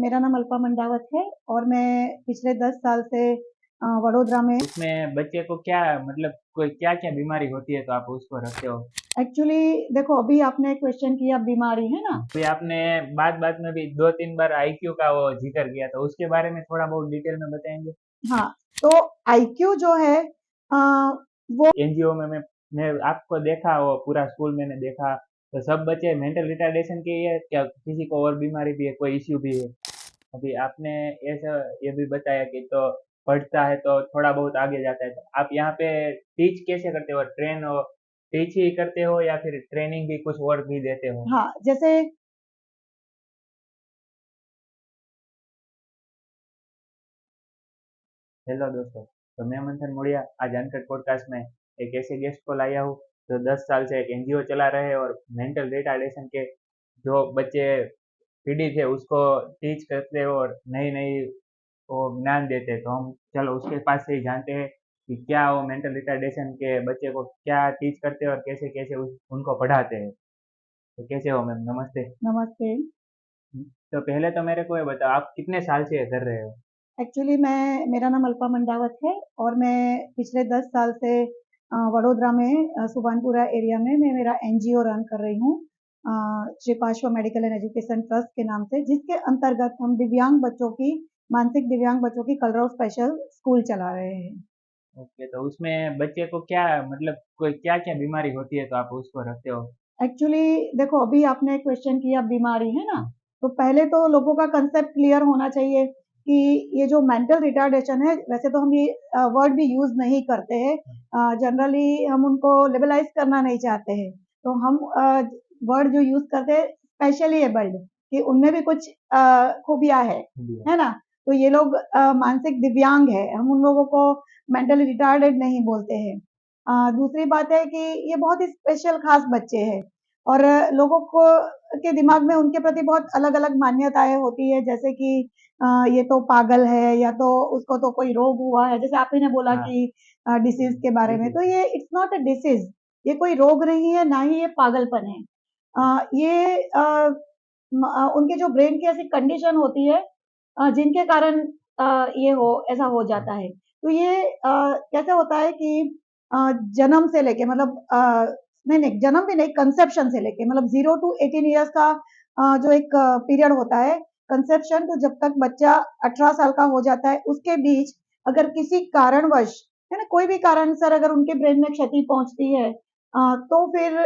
मेरा नाम अल्पा मंडावत है और मैं पिछले 10 साल से वडोदरा में उसमें बच्चे को क्या मतलब कोई क्या क्या बीमारी होती है तो आप उसको रखते हो? एक्चुअली देखो, अभी आपने क्वेश्चन किया बीमारी, है ना? अभी आपने बात बात में भी दो तीन बार आईक्यू का वो जिक्र किया, तो उसके बारे में थोड़ा बहुत डिटेल में बताएंगे? हाँ, तो आईक्यू जो है अ, वो एनजीओ में मैं आपको देखा, वो पूरा स्कूल मैंने देखा, तो सब बच्चे मेंटल रिटार्डेशन के ही है क्या, किसी को और बीमारी भी है, कोई इश्यू भी है? अभी आपने ऐसा ये भी बताया कि तो पढ़ता है तो थोड़ा बहुत आगे जाता है, तो आप यहाँ पे टीच कैसे करते हो? ट्रेन हो, टीच ही करते हो या फिर ट्रेनिंग भी कुछ और भी देते हो? हाँ, जैसे हेलो दोस्तों, तो मैं मंथन मुड़िया आज अनकट पॉडकास्ट में एक ऐसे गेस्ट को लाया हूँ जो 10 साल से एक एनजीओ चला रहे हैं और मेंटल रिटार्डेशन के जो बच्चे पीड़ित है उसको टीच करते हैं और नई नई वो ज्ञान देते हैं। तो हम चलो उसके पास से ही जानते हैं कि क्या वो मेंटल रिटार्डेशन के बच्चे को क्या टीच करते हैं और कैसे कैसे उनको पढ़ाते हैं। तो कैसे हो मैम? नमस्ते। नमस्ते। तो पहले तो मेरे को ये बताओ, आप कितने साल से ये कर रहे हो? एक्चुअली मेरा नाम अल्पा मंडावत है और मैं पिछले 10 साल से वडोदरा में सुभानपुरा एरिया में मैं मेरा एनजीओ रन कर रही हूँ, श्री पार्श्व मेडिकल एंड एजुकेशन ट्रस्ट के नाम से, जिसके अंतर्गत हम दिव्यांग बच्चों की, मानसिक दिव्यांग बच्चों की कलरव स्पेशल स्कूल चला रहे हैं। ओके, तो उसमें बच्चे को क्या मतलब कोई क्या क्या बीमारी होती है तो आप उसको रखते हो? एक्चुअली देखो, अभी आपने क्वेश्चन किया बीमारी, है ना? तो पहले तो लोगों का कंसेप्ट क्लियर होना चाहिए कि ये जो मेंटल रिटार्डेशन है, वैसे तो हम ये वर्ड भी यूज नहीं करते हैं, जनरली हम उनको लेबलाइज करना नहीं चाहते हैं, तो हम वर्ड जो यूज करते हैं स्पेशली एबल्ड, कि उनमें भी कुछ खूबियां है ना? तो ये लोग मानसिक दिव्यांग है, हम उन लोगों को मेंटली रिटार्डेड नहीं बोलते हैं। दूसरी बात है कि ये बहुत ही स्पेशल खास बच्चे हैं और लोगों को के दिमाग में उनके प्रति बहुत अलग-अलग मान्यताएं होती है, जैसे कि ये तो पागल है या तो उसको तो कोई रोग हुआ है, जैसे आप ही ने बोला हाँ। कि डिसीज के बारे में, डिसीज। तो ये इट्स नॉट अ डिसीज, ये कोई रोग नहीं है, ना ही ये पागलपन है। ये उनके जो ब्रेन की ऐसी कंडीशन होती है जिनके कारण ये हो ऐसा हो जाता है। तो ये कैसे होता है कि जन्म से लेके मतलब नहीं नहीं, जन्म भी नहीं, कंसेप्शन से लेके मतलब 0 to 18 ईयर्स का जो एक पीरियड होता है, कंसेप्शन तो जब तक बच्चा 18 साल का हो जाता है, उसके बीच अगर किसी कारणवश, है ना, कोई भी कारण सर अगर उनके ब्रेन में क्षति पहुंचती है, तो फिर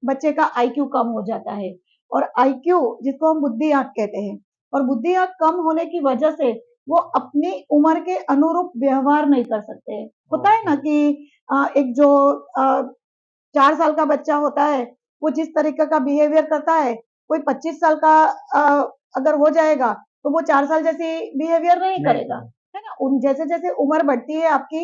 बच्चे का आईक्यू कम हो जाता है। और आईक्यू जिसको हम बुद्धि आंक कहते हैं, और बुद्धि आंक कम होने की वजह से वो अपनी उम्र के अनुरूप व्यवहार नहीं कर सकते। होता है ओके। ना कि एक जो 4 साल का बच्चा होता है, वो जिस तरीके का बिहेवियर करता है, कोई 25 साल का अगर हो जाएगा तो वो 4 साल जैसी बिहेवियर नहीं नहीं करेगा, करो। है ना? उन जैसे जैसे उम्र बढ़ती है आपकी,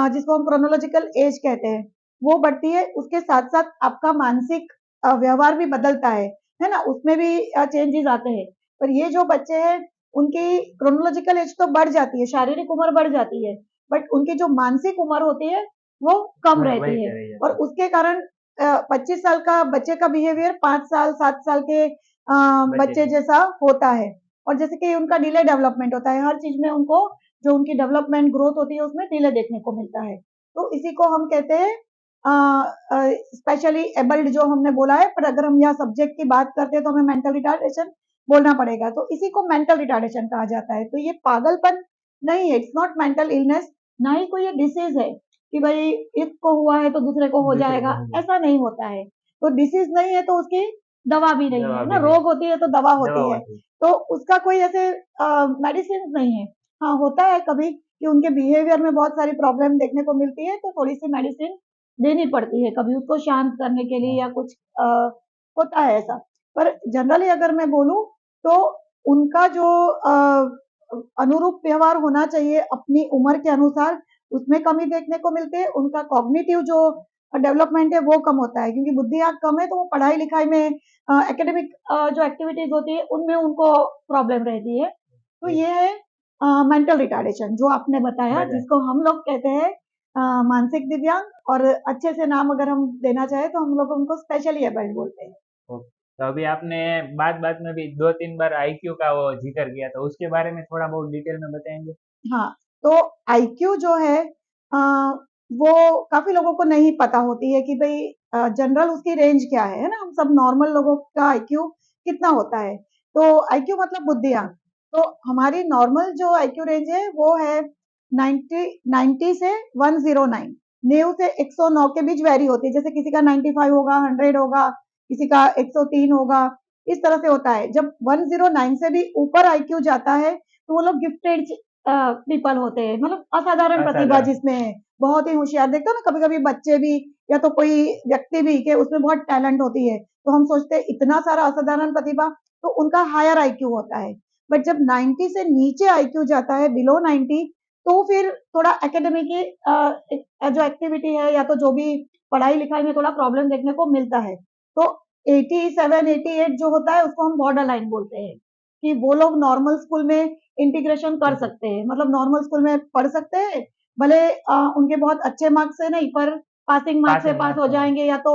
जिसको हम क्रोनोलॉजिकल एज कहते हैं, वो बढ़ती है, उसके साथ साथ आपका मानसिक व्यवहार भी बदलता है ना? उसमें भी चेंजेस आते हैं। पर ये जो बच्चे हैं, उनकी क्रोनोलॉजिकल एज तो बढ़ जाती है, शारीरिक उम्र बढ़ जाती है, बट उनकी जो मानसिक उम्र होती है वो कम वही रहती है, करे और जाते। उसके कारण 25 साल का बच्चे का बिहेवियर 5 साल 7 साल के बच्चे बच्चे के। जैसा होता है। और जैसे कि उनका डिले डेवलपमेंट होता है, हर चीज में उनको जो उनकी डेवलपमेंट ग्रोथ होती है उसमें डिले देखने को मिलता है। तो इसी को हम कहते हैं स्पेशली एबल्ड, जो हमने बोला है, पर अगर हम यहाँ सब्जेक्ट की बात करते हैं तो हमें मेंटल रिटार्डेशन बोलना पड़ेगा, तो इसी को मेंटल रिटार्डेशन कहा जाता है। तो ये पागलपन नहीं है, इट्स नॉट मेंटल इलनेस, ना ही कोई ये डिसीज है कि भाई इसको हुआ है तो दूसरे को हो दूसरे जाएगा, को हो जाए। ऐसा नहीं होता है। तो डिसीज नहीं है तो उसकी दवा भी नहीं है जवाब ना, भी नहीं। रोग होती है तो दवा दवा होती है, होती। तो उसका कोई ऐसे मेडिसिन नहीं है। हाँ, होता है कभी कि उनके बिहेवियर में बहुत सारी प्रॉब्लम देखने को मिलती है, तो थोड़ी सी मेडिसिन देनी पड़ती है कभी उसको शांत करने के लिए, हाँ। या कुछ होता है ऐसा। पर जनरली अगर मैं बोलूं तो उनका जो अनुरूप व्यवहार होना चाहिए अपनी उम्र के अनुसार, उसमें कमी देखने को मिलती है। उनका कॉग्निटिव जो डेवलपमेंट है वो कम होता है, क्योंकि बुद्धि आंक कम है तो वो पढ़ाई लिखाई में, एकेडमिक जो एक्टिविटीज होती है उनमें उनको प्रॉब्लम रहती है। तो ये ये है मेंटल रिटार्डेशन जो आपने बताया, बताए। जिसको हम लोग कहते हैं मानसिक दिव्यांग, और अच्छे से नाम अगर हम देना चाहें तो हम लोग उनको स्पेशली एबल्ड बोलते हैं। तो अभी आपने बात बात में भी 2-3 बार आईक्यू का वो जिक्र किया, तो उसके बारे में थोड़ा बहुत डिटेल में बताएंगे? हाँ, तो आईक्यू जो है अ, वो काफ़ी लोगों को नहीं पता होती है कि भई जनरल उसकी रेंज क्या है ना? हम सब नॉर्मल लोगों का आईक्यू कितना होता है? तो आईक्यू मतलब बुद्धिआंक। तो हमारी नॉर्मल जो आईक्यू रेंज है वो है 90 90 से 109, 90 से 109 के बीच वैरी होती है। जैसे किसी का 95 होगा, 100 होगा, किसी का 103 होगा, इस तरह से होता है। जब 109 से भी ऊपर आईक्यू जाता है, तो वो लोग गिफ्टेड पीपल होते हैं, मतलब असाधारण प्रतिभा असाधारण। जिसमें है, बहुत ही होशियार। देखते हो ना कभी कभी बच्चे भी या तो कोई व्यक्ति भी के उसमें बहुत टैलेंट होती है, तो हम सोचते हैं इतना सारा असाधारण प्रतिभा, तो उनका हायर आईक्यू होता है। बट जब 90 से नीचे आईक्यू जाता है, बिलो 90, तो फिर थोड़ा एकेडमिक की जो एक्टिविटी है या तो जो भी पढ़ाई लिखाई में थोड़ा प्रॉब्लम देखने को मिलता है। तो 87 88 जो होता है उसको हम बॉर्डर लाइन बोलते हैं, कि वो लोग नॉर्मल स्कूल में इंटीग्रेशन कर सकते हैं, मतलब नॉर्मल स्कूल में पढ़ सकते हैं, भले उनके बहुत अच्छे मार्क्स से नहीं, पर पासिंग मार्क्स से पासिंग पास हो मार्क्स है। जाएंगे, या तो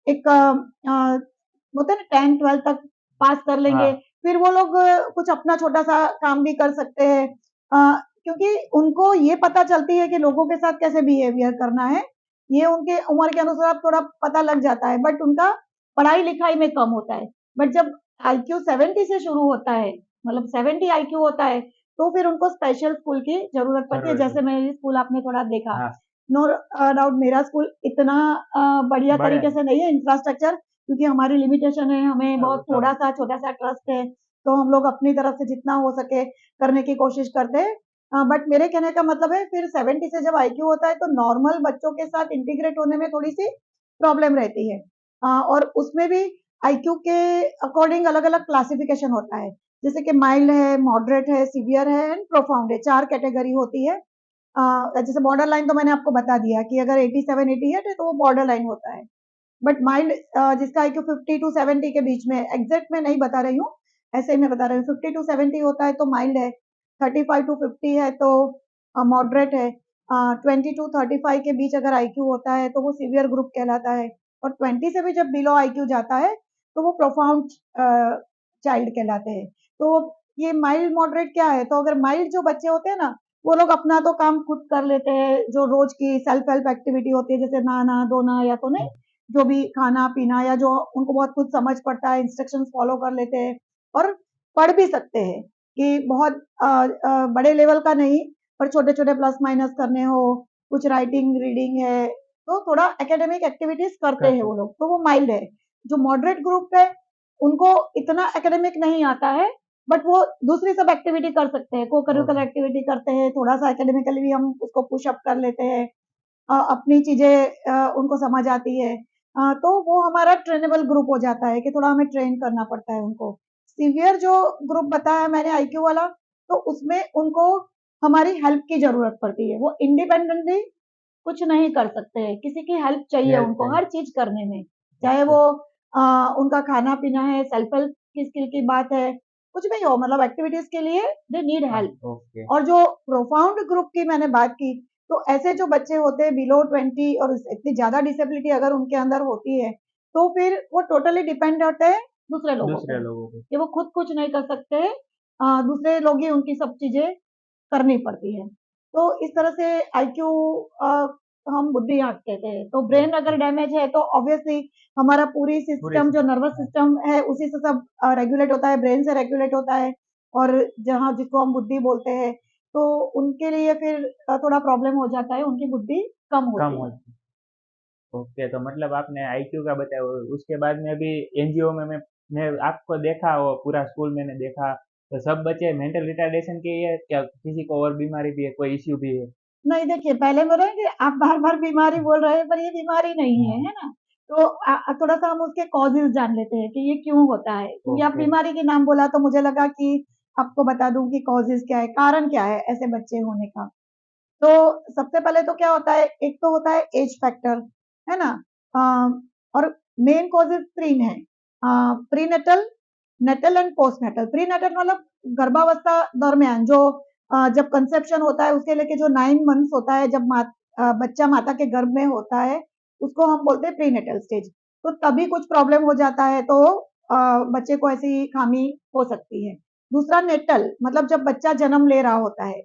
एक होता है ना 10 12 तक पास कर लेंगे। हाँ। फिर वो लोग कुछ अपना छोटा सा काम भी कर सकते हैं, क्योंकि उनको ये पता चलती है कि लोगों के साथ कैसे बिहेवियर करना है, ये उनके उम्र के अनुसार थोड़ा पता लग जाता है, बट उनका पढ़ाई लिखाई में कम होता है। बट जब आईक्यू 70 से शुरू होता है, मतलब 70 आईक्यू होता है, तो फिर उनको स्पेशल स्कूल की जरूरत पड़ती है। जरूरत है। जैसे मेरे स्कूल आपने थोड़ा देखा, हाँ। नो डाउट मेरा स्कूल इतना बढ़िया बड़े। तरीके से नहीं है इंफ्रास्ट्रक्चर, क्योंकि हमारी लिमिटेशन है, हमें हाँ, बहुत वो तो थोड़ा है। सा छोटा सा ट्रस्ट है, तो हम लोग अपनी तरफ से जितना हो सके करने की कोशिश करते हैं। बट मेरे कहने का मतलब है फिर 70 से जब आईक्यू होता है, तो नॉर्मल बच्चों के साथ इंटीग्रेट होने में थोड़ी सी प्रॉब्लम रहती है। और उसमें भी आईक्यू के अकॉर्डिंग अलग अलग क्लासिफिकेशन होता है, जैसे कि माइल्ड है, मॉडरेट है, सीवियर है एंड प्रोफाउंड है, चार कैटेगरी होती है। जैसे बॉर्डर लाइन तो मैंने आपको बता दिया कि अगर 87 88 है तो वो बॉर्डर लाइन होता है। बट माइल्ड जिसका आईक्यू 50 टू 70 के बीच में, एग्जैक्ट में नहीं बता रही हूँ, ऐसे ही मैं बता रही हूँ, 50 टू 70 होता है तो माइल्ड है, 35 टू 50 है तो मॉडरेट है, 20 टू 35 के बीच अगर आईक्यू होता है तो वो सीवियर ग्रुप कहलाता है, और 20 से भी जब बिलो आईक्यू जाता है तो वो प्रोफाउंड चाइल्ड कहलाते हैं। तो ये माइल्ड मॉडरेट क्या है, तो अगर माइल्ड जो बच्चे होते हैं ना, वो लोग अपना तो काम खुद कर लेते हैं, जो रोज की सेल्फ हेल्प एक्टिविटी होती है, जैसे नहाना धोना, या तो नहीं जो भी खाना पीना, या जो उनको बहुत कुछ समझ पड़ता है, इंस्ट्रक्शंस फॉलो कर लेते हैं, और पढ़ भी सकते हैं, कि बहुत बड़े लेवल का नहीं, पर छोटे छोटे प्लस माइनस करने हो, कुछ राइटिंग रीडिंग है, तो थोड़ा एकेडमिक एक्टिविटीज करते कर हैं वो सकते। लोग, तो वो माइल्ड है। जो मॉडरेट ग्रुप है, उनको इतना एकेडमिक नहीं आता है, बट वो दूसरी सब एक्टिविटी कर सकते हैं, को करिकुलर ओके। एक्टिविटी करते हैं, थोड़ा सा एकेडमिकली भी हम उसको पुश अप कर लेते हैं, अपनी चीजें उनको समझ आती है, तो वो हमारा ट्रेनेबल ग्रुप हो जाता है, कि थोड़ा हमें ट्रेन करना पड़ता है उनको। सीवियर जो ग्रुप बताया मैंने आईक्यू वाला, तो उसमें उनको हमारी हेल्प की जरूरत पड़ती है, वो इंडिपेंडेंटली कुछ नहीं कर सकते हैं, किसी की हेल्प चाहिए हेल्प उनको चाहिए। हर चीज करने में, चाहे ओके। वो उनका खाना पीना है, सेल्फ हेल्प की स्किल की बात है, कुछ भी हो, मतलब एक्टिविटीज के लिए दे नीड हाँ। हेल्प। ओके। और जो प्रोफाउंड ग्रुप की मैंने बात की, तो ऐसे जो बच्चे होते हैं बिलो 20, और इतनी ज्यादा डिसेबिलिटी अगर उनके अंदर होती है, तो फिर वो टोटली डिपेंड होते हैं दूसरे लोगों दूसरे पे, लोगों को। कि वो खुद कुछ नहीं कर सकते हैं, दूसरे लोग ही उनकी सब चीजें करनी पड़ती है। तो इस तरह से आईक्यू हम बुद्धि आंक कहते हैं। तो ब्रेन ओके। अगर डैमेज है तो ऑब्वियसली हमारा पूरी पूरे सिस्टम जो नर्वस हाँ। सिस्टम है उसी से सब रेगुलेट होता है, ब्रेन से रेगुलेट होता है, और जहाँ जिसको हम बुद्धि बोलते हैं, तो उनके लिए फिर थोड़ा प्रॉब्लम हो जाता है, उनकी बुद्धि कम कम होती हो। है। ओके, तो मतलब आपने आईक्यू का बताया, और उसके बाद में अभी एनजीओ में मैं आपको देखा, वो पूरा स्कूल मैंने देखा, तो सब बच्चे मेंटल रिटार्डेशन के है क्या, किसी को और बीमारी भी है, कोई इश्यू भी है? नहीं, देखिए पहले बोल रहे हैं कि आप बार-बार बीमारी बोल रहे हैं, पर ये बीमारी नहीं है, हाँ। है ना? तो थोड़ा-सा हम उसके कॉजेज़ जान लेते हैं कि ये क्यों होता है, क्योंकि आप ओके। बीमारी के नाम बोला तो मुझे लगा कि आपको बता दूँ कि कॉजेज़ क्या है, कारण क्या है ऐसे बच्चे होने का। तो सबसे पहले तो क्या होता है, एक तो होता है एज फैक्टर, है ना? अ, और मेन कॉजेज़ 3 हैं, prenatal, natal and postnatal. Prenatal मतलब गर्भावस्था दरमियान जो जब कंसेप्शन होता है उसके लेके जो 9 मंथ्स होता है, जब बच्चा माता के गर्भ में होता है, उसको हम बोलते हैं प्रीनेटल स्टेज। तो तभी कुछ प्रॉब्लम हो जाता है तो बच्चे को ऐसी खामी हो सकती है। दूसरा नेटल, मतलब जब बच्चा जन्म ले रहा होता है,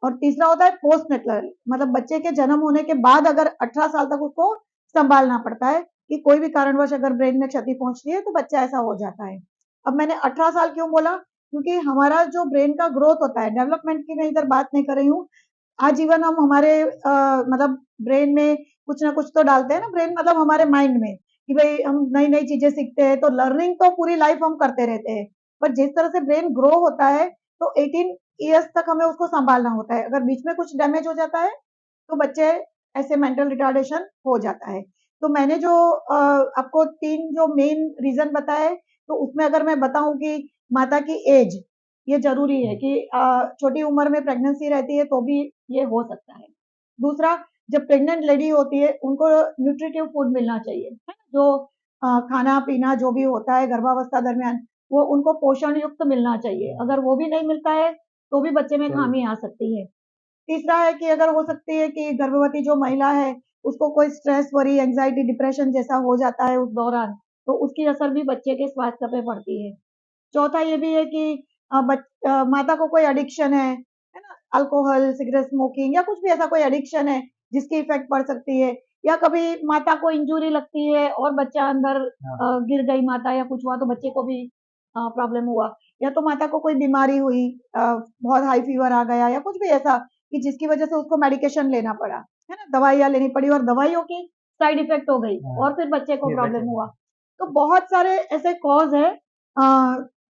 और तीसरा होता है पोस्ट नेटल, मतलब बच्चे के जन्म होने के बाद अगर 18 साल तक उसको संभालना पड़ता है कि कोई भी कारणवश अगर ब्रेन में क्षति पहुंचती है तो बच्चा ऐसा हो जाता है। अब मैंने 18 साल क्यों बोला, क्योंकि हमारा जो ब्रेन का ग्रोथ होता है, डेवलपमेंट की मैं इधर बात नहीं कर रही हूँ, आजीवन हम हमारे मतलब ब्रेन में कुछ ना कुछ तो डालते हैं ना, ब्रेन मतलब हमारे माइंड में, कि भाई हम नई नई चीजें सीखते हैं, तो लर्निंग तो पूरी लाइफ हम करते रहते हैं, पर जिस तरह से ब्रेन ग्रो होता है तो 18 ईयर्स तक हमें उसको संभालना होता है। अगर बीच में कुछ डैमेज हो जाता है तो बच्चे ऐसे मेंटल रिटार्डेशन हो जाता है। तो मैंने जो आपको तीन जो मेन रीजन बताए, तो उसमें अगर मैं बताऊं कि माता की एज, ये जरूरी है कि छोटी उम्र में प्रेगनेंसी रहती है तो भी ये हो सकता है। दूसरा, जब प्रेग्नेंट लेडी होती है उनको न्यूट्रिटिव फूड मिलना चाहिए, है ना, जो खाना पीना जो भी होता है गर्भावस्था दरमियान, वो उनको पोषण युक्त मिलना चाहिए। अगर वो भी नहीं मिलता है तो भी बच्चे में तो खामी आ सकती है। तीसरा है कि अगर हो सकती है कि गर्भवती जो महिला है उसको कोई स्ट्रेस, वरी, एंजाइटी, डिप्रेशन जैसा हो जाता है उस दौरान, तो उसकी असर भी बच्चे के स्वास्थ्य पे पड़ती है। चौथा ये भी है कि माता को कोई एडिक्शन है ना, अल्कोहल, सिगरेट स्मोकिंग या कुछ भी ऐसा कोई एडिक्शन है जिसकी इफेक्ट पड़ सकती है, या कभी माता को इंजरी लगती है और बच्चा अंदर हाँ, गिर गई माता या कुछ हुआ तो बच्चे को भी प्रॉब्लम हुआ, या तो माता को कोई बीमारी हुई, बहुत हाई फीवर आ गया या कुछ भी ऐसा कि जिसकी वजह से उसको मेडिकेशन लेना पड़ा, है ना, दवाइयाँ लेनी पड़ी और दवाइयों की साइड इफेक्ट हो गई हाँ, और फिर बच्चे को फिर बच्चे प्रॉब्लम को हुआ। तो बहुत सारे ऐसे कॉज है।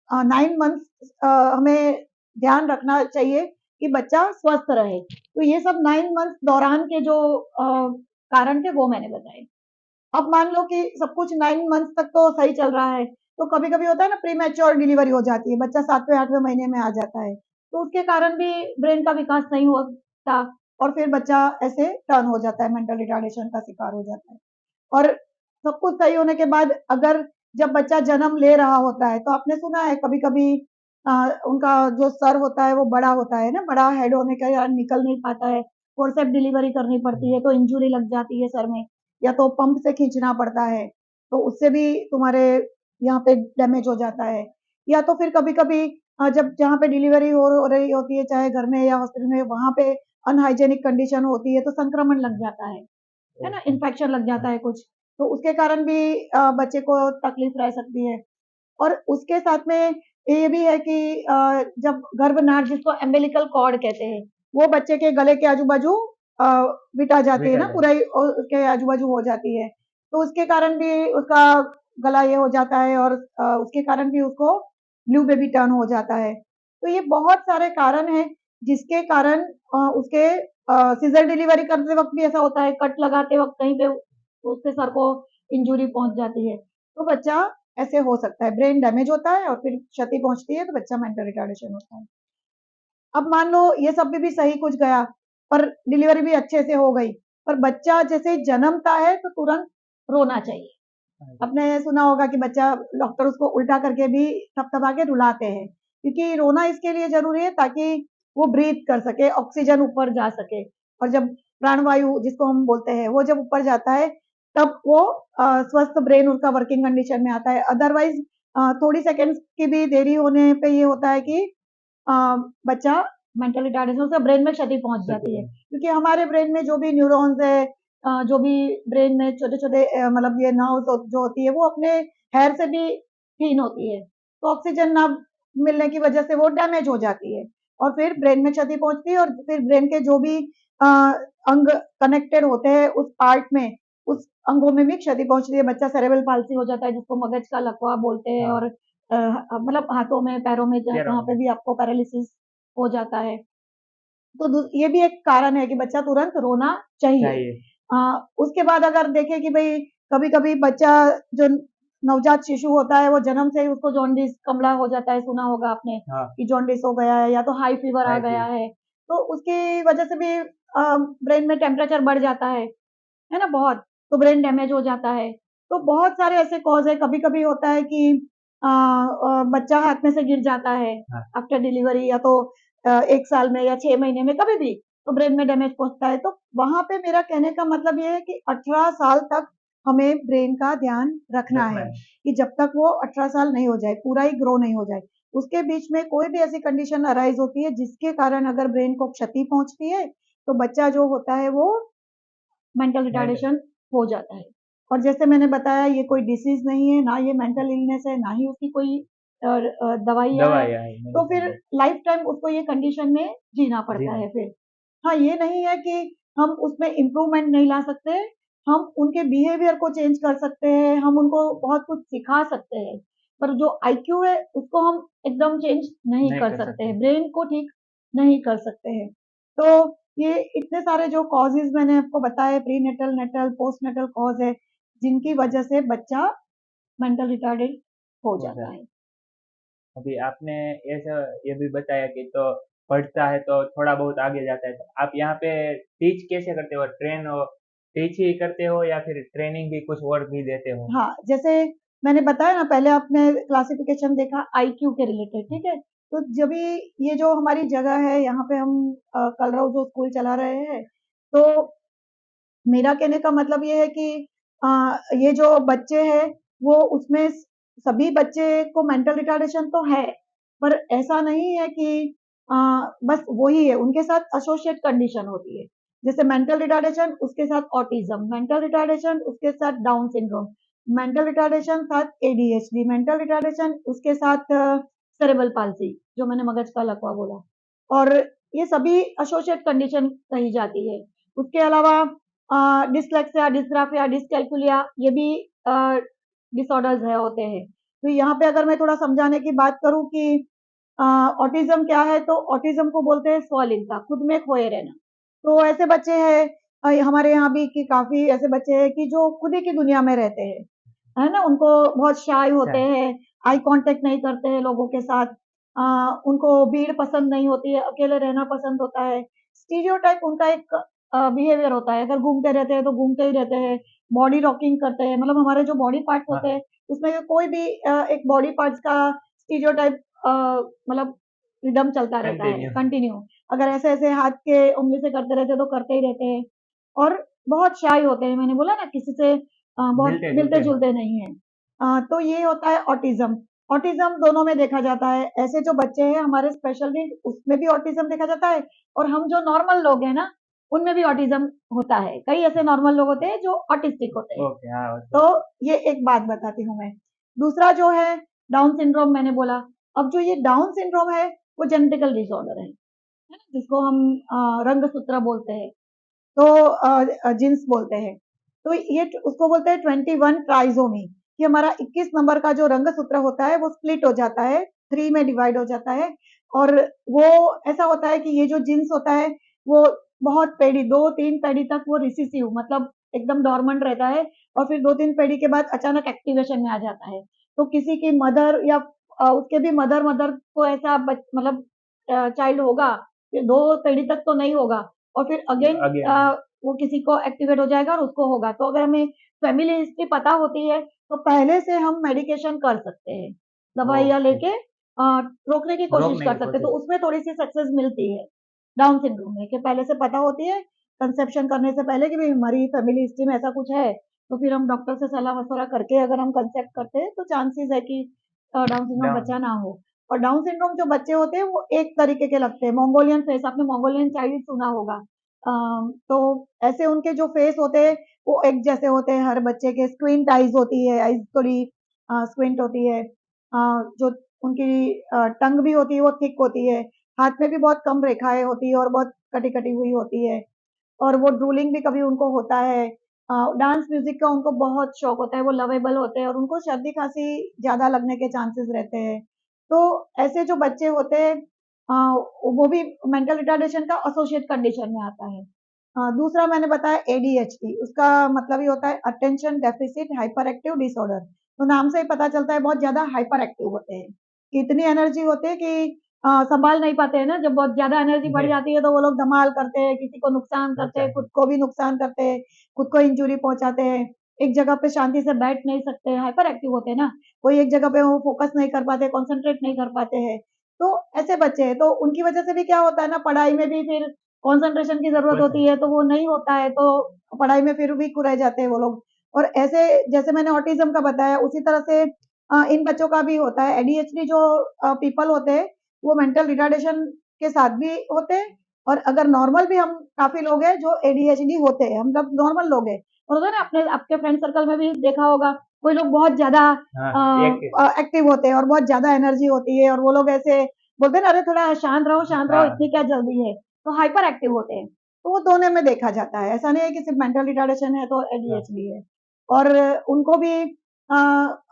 9 मंथ्स हमें ध्यान रखना चाहिए कि बच्चा स्वस्थ रहे। तो ये सब 9 मंथ्स दौरान के जो कारण थे वो मैंने बताए। अब मान लो कि सब कुछ 9 मंथ्स तक तो सही चल रहा है, तो कभी कभी होता है ना प्रीमेच्योर डिलीवरी हो जाती है, बच्चा 7वें 8वें महीने में आ जाता है, तो उसके कारण भी ब्रेन का विकास नहीं होता और फिर बच्चा ऐसे टर्न हो जाता है, मेंटल रिटार्डेशन का शिकार हो जाता है। और सब कुछ सही होने के बाद अगर जब बच्चा जन्म ले रहा होता है तो आपने सुना है कभी कभी उनका जो सर होता है वो बड़ा होता है ना, बड़ा हेड होने के कारण निकल नहीं पाता है, फोर्सेप डिलीवरी करनी पड़ती है तो इंजुरी लग जाती है सर में, या तो पंप से खींचना पड़ता है तो उससे भी तुम्हारे यहाँ पे डैमेज हो जाता है, या तो फिर कभी कभी जब जहाँ पे डिलीवरी हो रही होती है चाहे घर में या हॉस्पिटल में, वहां पे अनहाइजेनिक कंडीशन होती है तो संक्रमण लग जाता है ना, ओके। इन्फेक्शन लग जाता हाँ, है कुछ, तो उसके कारण भी बच्चे को तकलीफ रह सकती है। और उसके साथ में ये भी है कि जब गर्भनाड़, जिसको एम्बिलिकल कॉर्ड कहते हैं, वो बच्चे के गले के आजू बाजू बिटा जाती है ना, विटाल है। पूरा ही उसके आजू बाजू हो जाती है, तो उसके कारण भी उसका गला ये हो जाता है और उसके कारण भी उसको ब्लू बेबी टर्न हो जाता है। तो ये बहुत सारे कारण हैं जिसके कारण उसके सीजर डिलीवरी करते वक्त भी ऐसा होता है, कट लगाते वक्त कहीं पे उसके सर को इंजुरी पहुंच जाती है, तो बच्चा ऐसे हो सकता है, ब्रेन डैमेज होता है और फिर क्षति पहुंचती है तो बच्चा मेंटल रिटार्डेशन होता है। अब मान लो ये सब भी सही कुछ गया, पर डिलीवरी भी अच्छे से हो गई, पर बच्चा जैसे जन्मता है तो तुरंत रोना चाहिए। हाँ, आपने सुना होगा कि बच्चा, डॉक्टर उसको उल्टा करके भी थपथपा के रुलाते हैं, क्योंकि रोना इसके लिए जरूरी है ताकि वो ब्रीथ कर सके, ऑक्सीजन ऊपर जा सके, और जब प्राणवायु जिसको हम बोलते हैं वो जब ऊपर जाता है तब वो स्वस्थ ब्रेन उसका वर्किंग कंडीशन में आता है। अदरवाइज थोड़ी सेकेंड्स की भी देरी होने पे ये होता है कि अ, बच्चा मेंटल रिटार्डेशन, उसका ब्रेन में क्षति पहुंच सच जाती है, है। क्योंकि हमारे ब्रेन में जो भी न्यूरॉन्स है, जो भी ब्रेन में छोटे छोटे मतलब ये नर्व्स जो होती है वो अपने हेयर से भी क्लीन होती है, तो ऑक्सीजन ना मिलने की वजह से वो डैमेज हो जाती है और फिर ब्रेन में क्षति पहुंचती है, और फिर ब्रेन के जो भी अंग कनेक्टेड होते हैं उस पार्ट में, उस अंगों में भी क्षति पहुंचती है, बच्चा सेरेब्रल पाल्सी हो जाता है जिसको मगज का लकवा बोलते हैं, हाँ, और मतलब हाथों में पैरों में तेरह कहाँ पे में भी आपको पैरालिसिस हो जाता है। तो ये भी एक कारण है कि बच्चा तुरंत रोना चाहिए। चाहिए। उसके बाद अगर देखें कि भाई कभी कभी बच्चा जो नवजात शिशु होता है वो जन्म से ही उसको जॉन्डिस, कमला हो जाता है, सुना होगा आपने हाँ, कि जॉन्डिस हो गया है या तो हाई फीवर आ हाई गया फीवर। है, तो उसकी वजह से भी ब्रेन में टेम्परेचर बढ़ जाता है ना बहुत, तो ब्रेन डैमेज हो जाता है। तो बहुत सारे ऐसे कॉज है, कभी कभी होता है कि बच्चा हाथ में से गिर जाता है हाँ, आफ्टर डिलीवरी, या तो 1 साल में या 6 महीने में कभी भी, तो ब्रेन में डैमेज पहुंचता है, तो वहां पे मेरा कहने का मतलब ये है कि 18 साल तक हमें ब्रेन का ध्यान रखना रखना है है। कि जब तक वो 18 साल नहीं हो जाए, पूरा ही ग्रो नहीं हो जाए, उसके बीच में कोई भी ऐसी कंडीशन अराइज होती है जिसके कारण अगर ब्रेन को क्षति पहुंचती है तो बच्चा जो होता है वो मेंटल मेंटल रिटार्डेशन हो जाता है। और जैसे मैंने बताया ये कोई डिसीज नहीं है, ना ये मेंटल इलनेस है, ना ही उसकी कोई दवाइयाँ है, दवाइयाँ है, तो फिर मेडिसिन है। लाइफ टाइम उसको ये कंडीशन में जीना जी पड़ता हाँ। है फिर। हाँ, ये नहीं है कि हम उसमें इम्प्रूवमेंट नहीं ला सकते, हम उनके बिहेवियर को चेंज कर सकते हैं, हम उनको बहुत कुछ सिखा सकते हैं, पर जो आईक्यू है उसको हम एकदम चेंज नहीं नहीं कर कर सकते सकते। हैं, ब्रेन को ठीक नहीं कर सकते हैं। तो ये इतने सारे जो कॉजेज मैंने आपको बताए, prenatal, natal, postnatal cause है, जिनकी वजह से बच्चा मेंटल रिटार्डेड हो हो जाता जाए। है। अभी आपने ऐसा ये भी बताया कि तो पढ़ता है तो थोड़ा बहुत आगे जाता है, तो आप यहाँ पे टीच कैसे करते हो? टीच ही करते हो या फिर ट्रेनिंग भी कुछ और भी देते हो? हाँ, जैसे मैंने बताया ना, पहले आपने क्लासिफिकेशन देखा आईक्यू के रिलेटेड, ठीक है? तो जब भी ये जो हमारी जगह है यहाँ पे हम कलरव जो स्कूल चला रहे हैं, तो मेरा कहने का मतलब ये है कि ये जो बच्चे हैं वो उसमें सभी बच्चे को मेंटल रिटार्डेशन तो है, पर ऐसा नहीं है कि अ, बस वही है, उनके साथ एसोसिएट कंडीशन होती है। जैसे मेंटल रिटार्डेशन उसके साथ ऑटिज्म, मेंटल रिटार्डेशन उसके साथ डाउन सिंड्रोम, मेंटल रिटार्डेशन साथ एडीएचडी, मेंटल रिटार्डेशन उसके साथ सेरेब्रल पाल्सी, जो मैंने मगज का लकवा बोला, और ये सभी एसोसिएट कंडीशन कही जाती है। उसके अलावा डिसलेक्सिया, डिस्ग्राफिया, डिसकैल्कुलिया, ये भी डिसऑर्डर्स है होते हैं। तो यहाँ पे अगर मैं थोड़ा समझाने की बात करूँ कि ऑटिज्म क्या है, तो ऑटिज्म को बोलते हैं स्वलिंगता, खुद में खोए रहना। तो ऐसे बच्चे हैं हमारे यहाँ भी कि काफी ऐसे बच्चे हैं कि जो खुद ही की दुनिया में रहते हैं, है ना? उनको बहुत शाय होते अच्छा। हैं, आई कांटेक्ट नहीं करते हैं लोगों के साथ, उनको भीड़ पसंद नहीं होती है, अकेले रहना पसंद होता है। स्टीरियोटाइप उनका एक बिहेवियर होता है, अगर घूमते रहते हैं तो घूमते ही रहते हैं, बॉडी रॉकिंग करते हैं, मतलब हमारे जो बॉडी पार्ट्स होते हाँ। हैं उसमें कोई भी एक बॉडी पार्ट्स का स्टीरियोटाइप मतलब रिदम चलता रहता है कंटिन्यू। कंटिन्यू। अगर ऐसे ऐसे हाथ के उंगली से करते रहते हैं तो करते ही रहते हैं, और बहुत शाय होते हैं, मैंने बोला ना किसी से बहुत मिलते मिलते जुलते हैं। जुलते नहीं है। तो ये होता है ऑटिज्म। ऑटिज्म दोनों में देखा जाता है, ऐसे जो बच्चे हैं हमारे स्पेशल नीड उसमें भी ऑटिज्म देखा जाता है, और हम जो नॉर्मल लोग हैं ना उनमें भी ऑटिज्म होता है। कई ऐसे नॉर्मल लोग होते हैं जो ऑटिस्टिक होते हैं। ओके, हाँ तो ओके। ये एक बात बताती हूँ मैं। दूसरा जो है डाउन सिंड्रोम, मैंने बोला। अब जो ये डाउन सिंड्रोम है वो जेनेटिकल डिसऑर्डर है ना, जिसको हम रंगसूत्र बोलते हैं, तो जीन्स बोलते हैं। तो ये उसको बोलते हैं 21 ट्राइसोमी, कि हमारा 21 नंबर का जो रंगसूत्र होता है वो स्प्लिट हो जाता है, 3 में डिवाइड हो जाता है, और वो ऐसा होता है कि ये जो जीन्स होता है वो बहुत पीढ़ी, 2-3 पीढ़ी तक वो रिसेसिव, मतलब एकदम डोरमेंट रहता है, और फिर 2-3 पीढ़ी के बाद अचानक एक्टिवेशन में आ जाता है। तो किसी की मदर या उसके भी मदर मदर को ऐसा मतलब चाइल्ड होगा, फिर 2 पीढ़ी तक तो नहीं होगा, और फिर अगेन अगेन। वो किसी को एक्टिवेट हो जाएगा और उसको होगा। तो अगर हमें फैमिली हिस्ट्री पता होती है तो पहले से हम मेडिकेशन कर सकते हैं, दवाइयाँ ओके। लेके रोकने की कोशिश रोकने कर की सकते हैं, तो कोशिश। उसमें थोड़ी सी सक्सेस मिलती है डाउन सिंड्रोम में, कि पहले से पता होती है कंसेप्शन करने से पहले कि भाई हमारी फैमिली हिस्ट्री में ऐसा कुछ है, तो फिर हम डॉक्टर से सलाह मशवरा करके अगर हम कंसेप्ट करते हैं तो चांसेस है कि डाउन सिंड्रोम डाउन। बच्चा ना हो। और डाउन सिंड्रोम जो बच्चे होते हैं वो एक तरीके के लगते हैं, मंगोलियन फेस, आपने मंगोलियन चाइल्ड सुना होगा। तो ऐसे उनके जो फेस होते हैं वो एक जैसे होते हैं हर बच्चे के, स्क्विंट आईज होती है, आईज थोड़ी स्क्विंट होती है, जो उनकी टंग भी होती है वो थिक होती है, हाथ में भी बहुत कम रेखाएं होती है और बहुत कटी कटी हुई होती है, और वो ड्रूलिंग भी कभी उनको होता है। डांस म्यूजिक का उनको बहुत शौक होता है, वो लवेबल होते हैं और उनको सर्दी खांसी ज्यादा लगने के चांसेस रहते हैं। तो ऐसे जो बच्चे होते हैं वो भी मेंटल रिटार्डेशन का एसोसिएट कंडीशन में आता है। दूसरा मैंने बताया एडीएचडी, उसका मतलब ये होता है attention deficit hyper active disorder. तो नाम से ही पता चलता है बहुत ज्यादा हाइपर एक्टिव होते हैं, कि इतनी एनर्जी होती है कि संभाल नहीं पाते हैं ना, जब बहुत ज्यादा एनर्जी बढ़ जी। जाती है तो वो लोग धमाल करते हैं, किसी को नुकसान करते हैं, नुकसान। खुद को भी नुकसान करते हैं, खुद को इंजुरी पहुंचाते हैं, एक जगह पे शांति से बैठ नहीं सकते, हाइपर एक्टिव होते हैं ना, कोई एक जगह पे वो फोकस नहीं कर पाते, कॉन्सेंट्रेट नहीं कर पाते हैं। तो ऐसे बच्चे हैं, तो उनकी वजह से भी क्या होता है ना, पढ़ाई में भी फिर कंसंट्रेशन की जरूरत कौन सा? होती है तो वो नहीं होता है, तो पढ़ाई में फिर वीक रह जाते हैं वो लोग, और ऐसे जैसे मैंने ऑटिज्म का बताया उसी तरह से इन बच्चों का भी होता है। एडीएचडी जो पीपल होते हैं वो मेंटल रिटार्डेशन के साथ भी होते हैं, और अगर नॉर्मल भी हम काफी लोग हैं जो एडीएचडी होते हैं, हम सब नॉर्मल लोग हैं। और होता है ना, अपने आपके फ्रेंड सर्कल में भी देखा होगा, कोई लोग बहुत ज्यादा हाँ एक एक्टिव होते हैं और बहुत ज्यादा एनर्जी होती है, और वो लोग ऐसे बोलते हैं ना, अरे थोड़ा शांत रहो, हाँ इतनी क्या जल्दी है, तो हाइपर एक्टिव होते हैं। तो वो दोनों में देखा जाता है, ऐसा नहीं है कि सिर्फ मेंटल रिटार्डेशन है तो हाँ एडीएचडी है। और उनको भी अ,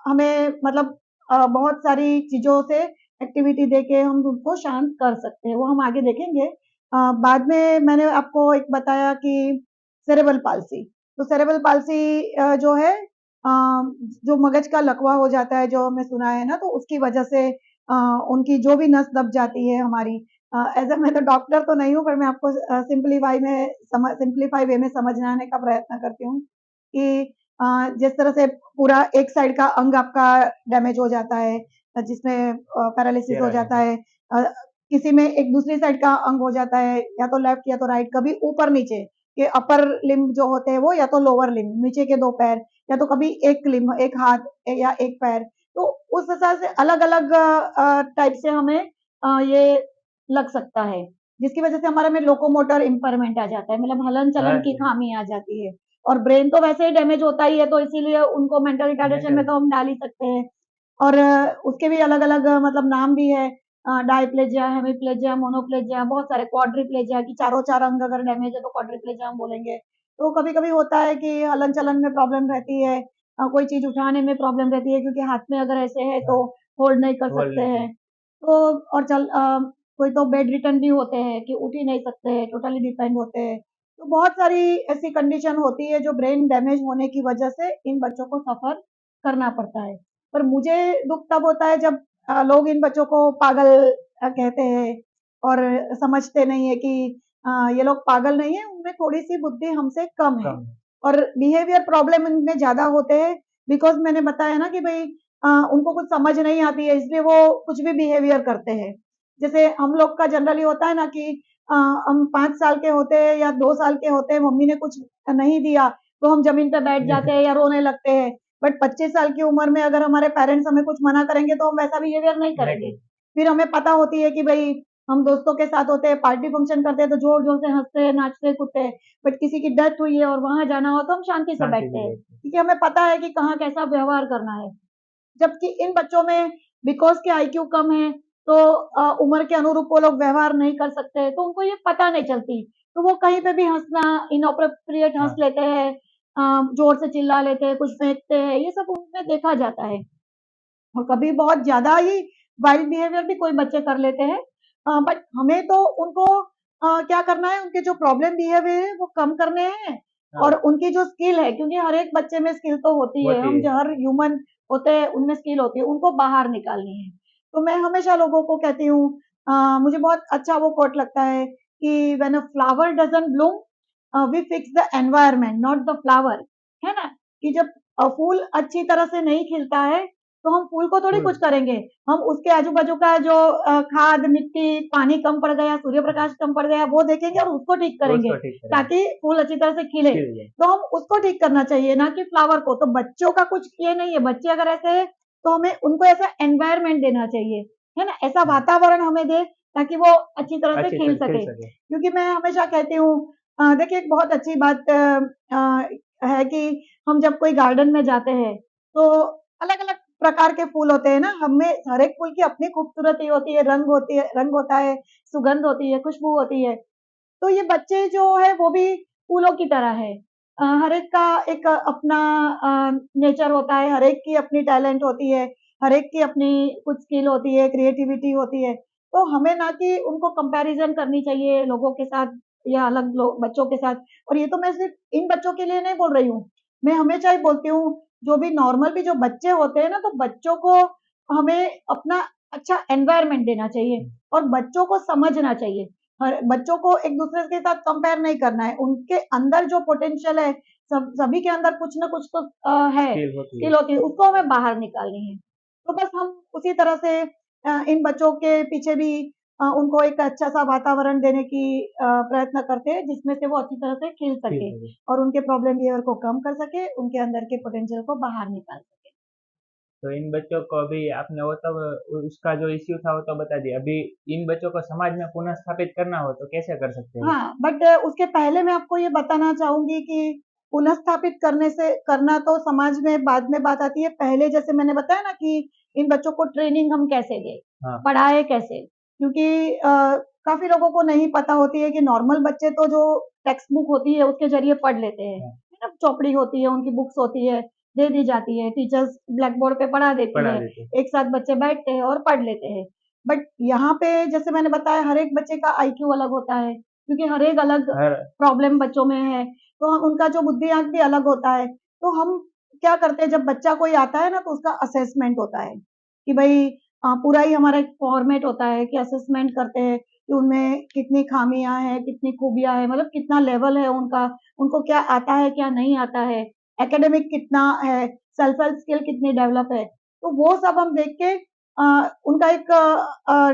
हमें मतलब बहुत सारी चीजों से एक्टिविटी देके हम उनको शांत कर सकते हैं, वो हम आगे देखेंगे। बाद में मैंने आपको एक बताया कि सेरेब्रल पाल्सी, तो सेरेब्रल पाल्सी जो है जो मगज का लकवा हो जाता है, जो हमने सुना है ना, तो उसकी वजह से उनकी जो भी नस दब जाती है हमारी। एज अ मैं तो डॉक्टर तो नहीं हूँ, पर मैं आपको सिंप्लीफाई वे में समझाने का प्रयत्न करती हूँ कि जिस तरह से पूरा एक साइड का अंग आपका डैमेज हो जाता है, जिसमें पैरालिसिस हो जाता पैरालिसिस है, किसी में एक दूसरी साइड का अंग हो जाता है, या तो लेफ्ट या तो राइट, कभी ऊपर नीचे के अपर लिम्ब जो होते हैं वो, या तो लोअर लिम्ब नीचे के दो पैर, या तो कभी एक लिम्ब एक हाथ या एक पैर। तो उस हिसाब से अलग अलग टाइप से हमें ये लग सकता है, जिसकी वजह से हमारे में लोकोमोटर इम्पेयरमेंट आ जाता है, मतलब हलन चलन हाँ की खामी आ जाती है। और ब्रेन तो वैसे ही डैमेज होता ही है, तो इसीलिए उनको मेंटल रिटार्डेशन में मेंटल तो हम डाल ही सकते हैं। और उसके भी अलग अलग मतलब नाम भी है, डायप्लेजिया, हेमिप्लेजिया, मोनोप्लेजिया, बहुत सारे, क्वाड्रिप्लेजिया की चारों चार अंग अगर डैमेज है तो क्वाड्रिप्लेजिया हम बोलेंगे। तो कभी कभी होता है कि हलन चलन में प्रॉब्लम रहती है, कोई चीज उठाने में प्रॉब्लम रहती है, क्योंकि हाथ में अगर ऐसे है तो हाँ होल्ड नहीं कर बोल सकते नहीं हैं। सकते तो और कोई तो बेड रिटर्न भी होते हैं कि उठ ही नहीं सकते, टोटली डिपेंड होते हैं। तो बहुत सारी ऐसी कंडीशन होती है जो ब्रेन डैमेज होने की वजह से इन बच्चों को सफर करना पड़ता है। पर मुझे दुख तब होता है जब लोग इन बच्चों को पागल कहते हैं, और समझते नहीं है कि ये लोग पागल नहीं है, उनमें थोड़ी सी बुद्धि हमसे कम है, कम और बिहेवियर प्रॉब्लम इनमें ज्यादा होते हैं। बिकॉज मैंने बताया ना कि भाई उनको कुछ समझ नहीं आती है, इसलिए वो कुछ भी बिहेवियर करते हैं। जैसे हम लोग का जनरली होता है ना कि हम 5 साल के होते हैं या 2 साल के होते हैं, मम्मी ने कुछ नहीं दिया तो हम जमीन पे बैठ जाते हैं या रोने लगते हैं। बट 25 साल की उम्र में अगर हमारे पेरेंट्स हमें कुछ मना करेंगे तो हम वैसा बिहेवियर नहीं नहीं करेंगे। कर फिर हमें पता होती है कि भाई हम दोस्तों के साथ होते हैं, पार्टी फंक्शन करते हैं तो जोर जोर से हंसते हैं, नाचते कूदते हैं। बट किसी की डेथ हुई है और वहां जाना हो तो हम शांति से शांति बैठते से हैं, बैठे क्योंकि हमें पता है कि कहाँ कैसा व्यवहार करना है। जबकि इन बच्चों में बिकॉज के आईक्यू कम है, तो उम्र के अनुरूप वो लोग व्यवहार नहीं कर सकते, तो उनको ये पता नहीं चलती, तो वो कहीं पे भी हंसना, इनअप्रोप्रिएट हंस हाँ लेते हैं, जोर से चिल्ला लेते हैं, कुछ फेंकते हैं, ये सब उनमें देखा जाता है। और कभी बहुत ज्यादा ही वाइल्ड बिहेवियर भी कोई बच्चे कर लेते हैं। बट हमें तो उनको क्या करना है, उनके जो प्रॉब्लम बिहेवियर है वो कम करने हैं, और हाँ उनकी जो स्किल है, क्योंकि हर एक बच्चे में स्किल तो होती है, होती हम है जो हर ह्यूमन होते हैं उनमें स्किल होती है, उनको बाहर निकालनी है। तो मैं हमेशा लोगों को कहती हूँ, मुझे बहुत अच्छा वो कोट लगता है कि when a flower doesn't bloom we fix the environment not the flower, है ना, कि जब फूल अच्छी तरह से नहीं खिलता है तो हम फूल को थोड़ी फूल कुछ करेंगे, हम उसके आजू बाजू का जो खाद मिट्टी पानी कम पड़ गया, सूर्य प्रकाश कम पड़ गया, वो देखेंगे और उसको ठीक करेंगे, उसको ठीक करेंगे ताकि फूल अच्छी तरह से खिले। खिल जाए तो हम उसको ठीक करना चाहिए, ना कि फ्लावर को। तो बच्चों का कुछ ये नहीं है, बच्चे अगर ऐसे है तो हमें उनको ऐसा एनवायरमेंट देना चाहिए, है ना, ऐसा हाँ वातावरण हमें दे ताकि वो अच्छी तरह से अच्छी खिल तरह खिल सके। सके क्योंकि मैं हमेशा कहती हूँ, देखिए एक बहुत अच्छी बात है कि हम जब कोई गार्डन में जाते हैं तो अलग अलग प्रकार के फूल होते हैं ना, हमें हर एक फूल की अपनी खूबसूरती होती है, रंग होती है, रंग होता है, सुगंध होती है, खुशबू होती है। तो ये बच्चे जो है वो भी फूलों की तरह है। हर एक का एक अपना नेचर होता है, हर एक की अपनी टैलेंट होती है, हर एक की अपनी कुछ स्किल होती है, क्रिएटिविटी होती है। तो हमें ना कि उनको कंपैरिजन करनी चाहिए लोगों के साथ या अलग लोग बच्चों के साथ। और ये तो मैं सिर्फ इन बच्चों के लिए नहीं बोल रही हूँ, मैं हमेशा ही बोलती हूँ, जो भी नॉर्मल भी जो बच्चे होते हैं ना, तो बच्चों को हमें अपना अच्छा एनवायरनमेंट देना चाहिए और बच्चों को समझना चाहिए। हर बच्चों को एक दूसरे के साथ कंपेयर नहीं करना है, उनके अंदर जो पोटेंशियल है, सभी के अंदर कुछ ना कुछ तो है, फील होती है स्किल होती है, उसको हमें बाहर निकालनी है। तो बस हम उसी तरह से इन बच्चों के पीछे भी उनको एक अच्छा सा वातावरण देने की प्रयत्न करते हैं जिसमें से वो अच्छी तरह से खिल सके और उनके प्रॉब्लम बिहेवियर को कम कर सके, उनके अंदर के पोटेंशियल को बाहर निकाल सके। तो इन बच्चों को अभी आपने वो तो उसका जो इश्यू था वो तो बता दिया, अभी इन बच्चों को समाज में पुनः स्थापित करना हो तो कैसे कर सकते हैं? हाँ, बट उसके पहले मैं आपको ये बताना चाहूंगी कि पुनर्स्थापित करने से करना तो समाज में बाद में बात आती है। पहले जैसे मैंने बताया ना कि इन बच्चों को ट्रेनिंग हम कैसे दें, हाँ। पढ़ाए कैसे, क्योंकि काफी लोगों को नहीं पता होती है कि नॉर्मल बच्चे तो जो टेक्स्ट बुक होती है उसके जरिए पढ़ लेते हैं, हाँ। है ना, चौपड़ी होती है, उनकी बुक्स होती है, दे दी जाती है, टीचर्स ब्लैक बोर्ड पे पढ़ा देती है, एक साथ बच्चे बैठते हैं और पढ़ लेते हैं। बट यहाँ पे जैसे मैंने बताया हर एक बच्चे का आईक्यू अलग होता है, क्योंकि हर एक अलग प्रॉब्लम बच्चों में है, तो उनका जो बुद्धिआंक भी अलग होता है। तो हम क्या करते हैं, जब बच्चा कोई आता है ना तो उसका असेसमेंट होता है कि भाई पूरा ही हमारा एक फॉर्मेट होता है कि असेसमेंट करते हैं कि उनमें कितनी खामियां हैं, कितनी खूबियां हैं, मतलब कितना लेवल है उनका, उनको क्या आता है क्या नहीं आता है, एकेडमिक कितना है, सेल्फ हेल्प स्किल कितनी डेवलप है। तो वो सब हम देख के उनका एक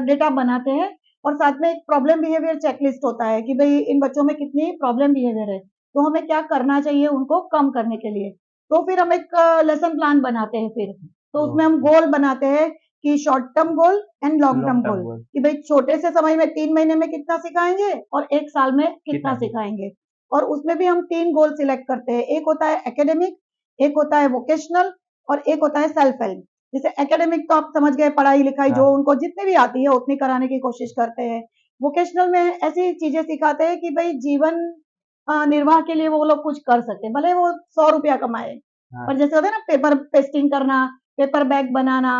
डेटा बनाते हैं और साथ में एक प्रॉब्लम बिहेवियर चेकलिस्ट होता है कि भाई इन बच्चों में कितनी प्रॉब्लम बिहेवियर है, तो हमें क्या करना चाहिए उनको कम करने के लिए। तो फिर हम एक लेसन प्लान बनाते हैं फिर, तो उसमें हम गोल बनाते हैं कि short term goal and long term goal, कि भाई छोटे से समय में 3 महीने में कितना सिखाएंगे और 1 साल में कितना सिखाएंगे। और उसमें भी हम 3 गोल सिलेक्ट करते हैं, एक होता है एकेडमिक, एक होता है वोकेशनल और एक होता है सेल्फ हेल्प। जैसे एकेडमिक तो आप समझ गए, पढ़ाई लिखाई जो उनको जितनी भी आती है उतनी कराने की कोशिश करते हैं। वोकेशनल में ऐसी चीजें सिखाते हैं कि भाई जीवन निर्वाह के लिए वो लोग कुछ कर सके, भले वो 100 रुपया कमाए, पर जैसे होता है ना पेपर पेस्टिंग करना, पेपर बैग बनाना,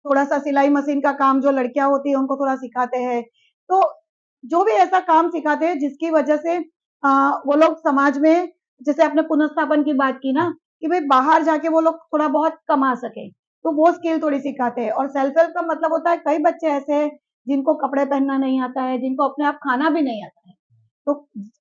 थोड़ा सा सिलाई मशीन का काम जो लड़कियां होती है उनको थोड़ा सिखाते हैं। तो जो भी ऐसा काम सिखाते हैं जिसकी वजह से वो लोग समाज में, जैसे आपने पुनर्स्थापन की बात की ना, कि भाई बाहर जाके वो लोग थोड़ा बहुत कमा सके, तो वो स्किल थोड़ी सिखाते हैं। और सेल्फ हेल्प का मतलब होता है, कई बच्चे ऐसे हैं जिनको कपड़े पहनना नहीं आता है, जिनको अपने आप खाना भी नहीं आता है, तो